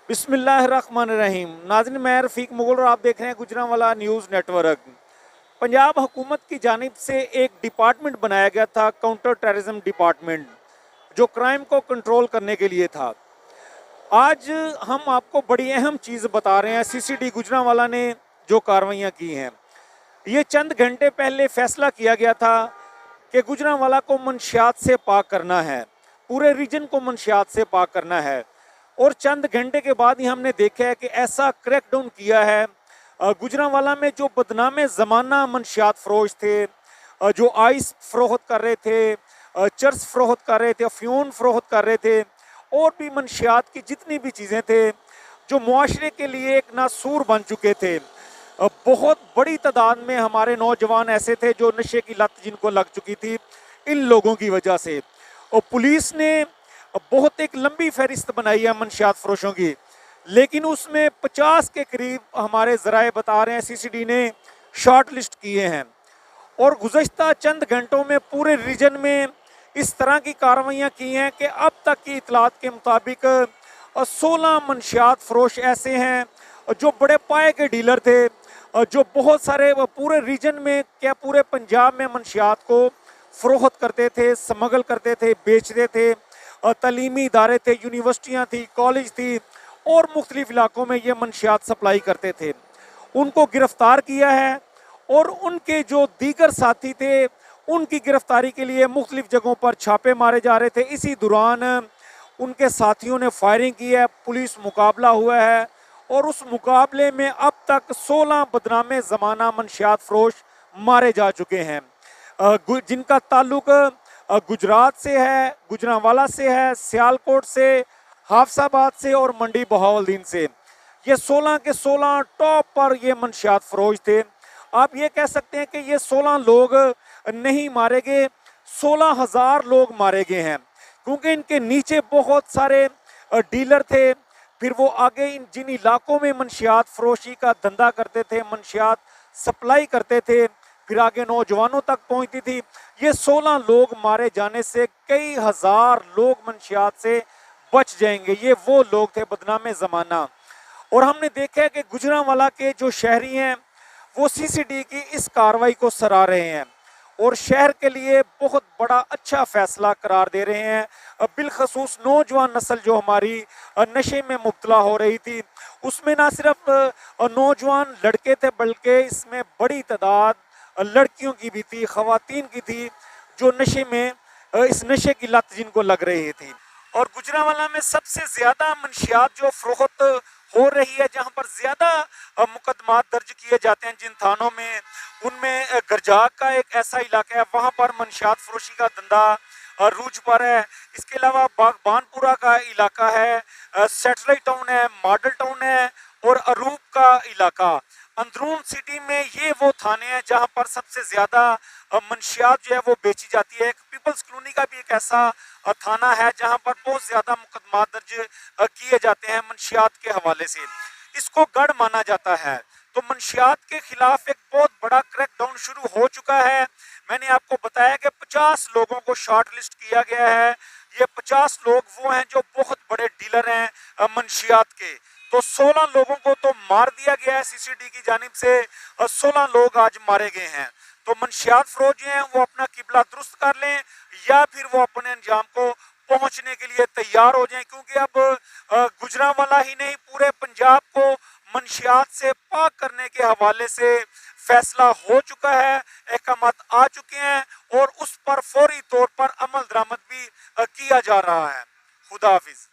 بسم اللہ الرحمن الرحیم. ناظرین میں رفیق مغل اور آپ دیکھ رہے ہیں Gujranwala news network. Punjab حکومت کی جانب سے ایک ڈپارٹمنٹ بنایا گیا تھا، کاؤنٹر ٹیررزم ڈپارٹمنٹ، جو کرائم کو کنٹرول کرنے کے لیے تھا. آج ہم آپ کو بڑی اہم چیز بتا رہے ہیں. سی سی ڈی گجرانوالہ نے جو کارروائیاں کی ہیں، یہ چند گھنٹے پہلے فیصلہ کیا گیا تھا کہ گجرانوالہ کو منشیات سے پاک کرنا ہے، پورے ریجن کو منشیات سے پاک کرنا ہے. اور چند گھنٹے کے بعد ہی ہم نے دیکھا ہے کہ ایسا کریک ڈاؤن کیا ہے. گجرانوالہ میں جو بدنام زمانہ منشیات فروش تھے، جو آئس فروخت کر رہے تھے، چرس فروخت کر رہے تھے، افیون فروخت کر رہے تھے، اور بھی منشیات کی جتنی بھی چیزیں تھے جو معاشرے کے لیے ایک ناسور بن چکے تھے. بہت بڑی تعداد میں ہمارے نوجوان ایسے تھے جو نشے کی لت جن کو لگ چکی تھی ان لوگوں کی وجہ سے. اور پولیس نے بہت ایک لمبی فہرست بنائی ہے منشیات فروشوں کی، لیکن اس میں 50 کے قریب ہمارے ذرائع بتا رہے ہیں سی سی ڈی نے شارٹ لسٹ کیے ہیں. اور گزشتہ چند گھنٹوں میں پورے ریجن میں اس طرح کی کارروائیاں کی ہیں کہ اب تک کی اطلاعات کے مطابق 16 منشیات فروش ایسے ہیں جو بڑے پائے کے ڈیلر تھے، جو بہت سارے پورے ریجن میں کیا پورے پنجاب میں منشیات کو فروخت کرتے تھے، سمگل کرتے تھے، بیچتے تھے. تعلیمی ادارے تھے، یونیورسٹیاں تھی، کالج تھی، اور مختلف علاقوں میں یہ منشیات سپلائی کرتے تھے. ان کو گرفتار کیا ہے، اور ان کے جو دیگر ساتھی تھے ان کی گرفتاری کے لیے مختلف جگہوں پر چھاپے مارے جا رہے تھے. اسی دوران ان کے ساتھیوں نے فائرنگ کی ہے، پولیس مقابلہ ہوا ہے، اور اس مقابلے میں اب تک 16 بدنام زمانہ منشیات فروش مارے جا چکے ہیں، جن کا تعلق گجرات سے ہے، گجرانوالہ سے ہے، سیالکوٹ سے، حافظ آباد سے، اور منڈی بہاولدین سے. یہ 16 کے 16 ٹاپ پر یہ منشیات فروش تھے. آپ یہ کہہ سکتے ہیں کہ یہ 16 لوگ نہیں مارے گئے، 16,000 لوگ مارے گئے ہیں، کیونکہ ان کے نیچے بہت سارے ڈیلر تھے. پھر وہ آگے جن علاقوں میں منشیات فروشی کا دھندا کرتے تھے، منشیات سپلائی کرتے تھے، پھر آگے نوجوانوں تک پہنچتی تھی. یہ 16 لوگ مارے جانے سے کئی ہزار لوگ منشیات سے بچ جائیں گے. یہ وہ لوگ تھے بدنام زمانہ. اور ہم نے دیکھا ہے کہ گجرانوالہ کے جو شہری ہیں وہ سی سی ڈی کی اس کارروائی کو سراہ رہے ہیں، اور شہر کے لیے بہت بڑا اچھا فیصلہ قرار دے رہے ہیں. بالخصوص نوجوان نسل جو ہماری نشے میں مبتلا ہو رہی تھی، اس میں نہ صرف نوجوان لڑکے تھے بلکہ اس میں بڑی تعداد لڑکیوں کی بھی تھی، خواتین کی تھی، جو نشے میں اس نشے کی لت جن کو لگ رہی تھی. اور گجرانوالہ میں سب سے زیادہ منشیات جو فروخت ہو رہی ہے، جہاں پر زیادہ مقدمات درج کیے جاتے ہیں جن تھانوں میں، ان میں گرجاگ کا ایک ایسا علاقہ ہے، وہاں پر منشیات فروشی کا دھندا روج پر ہے. اس کے علاوہ باغبان پورہ کا علاقہ ہے، سیٹلائٹ ٹاؤن ہے، ماڈل ٹاؤن ہے، اور اروپ کا علاقہ. اندرون سٹی میں یہ وہ تھانے ہیں جہاں پر سب سے زیادہ منشیات جو ہے وہ بیچی جاتی ہے. پیپلز کالونی کا بھی ایک ایسا تھانہ ہے جہاں پر بہت زیادہ مقدمات درج کیے جاتے ہیں منشیات کے حوالے سے. اس کو گڑھ مانا جاتا ہے. تو منشیات کے خلاف ایک بہت بڑا کریک ڈاؤن شروع ہو چکا ہے. میں نے آپ کو بتایا کہ 50 لوگوں کو شارٹ لسٹ کیا گیا ہے. یہ 50 لوگ وہ ہیں جو بہت بڑے ڈیلر ہیں منشیات کے. تو 16 لوگوں کو تو مار دیا گیا ہے سی سی ڈی کی جانب سے، 16 لوگ آج مارے گئے ہیں. تو منشیات فروش جو ہیں وہ اپنا قبلہ درست کر لیں، یا پھر وہ اپنے انجام کو پہنچنے کے لیے تیار ہو جائیں، کیونکہ اب گجرانوالہ ہی نہیں پورے پنجاب کو منشیات سے پاک کرنے کے حوالے سے فیصلہ ہو چکا ہے، احکامات آ چکے ہیں، اور اس پر فوری طور پر عمل درآمد بھی کیا جا رہا ہے. خدا حافظ.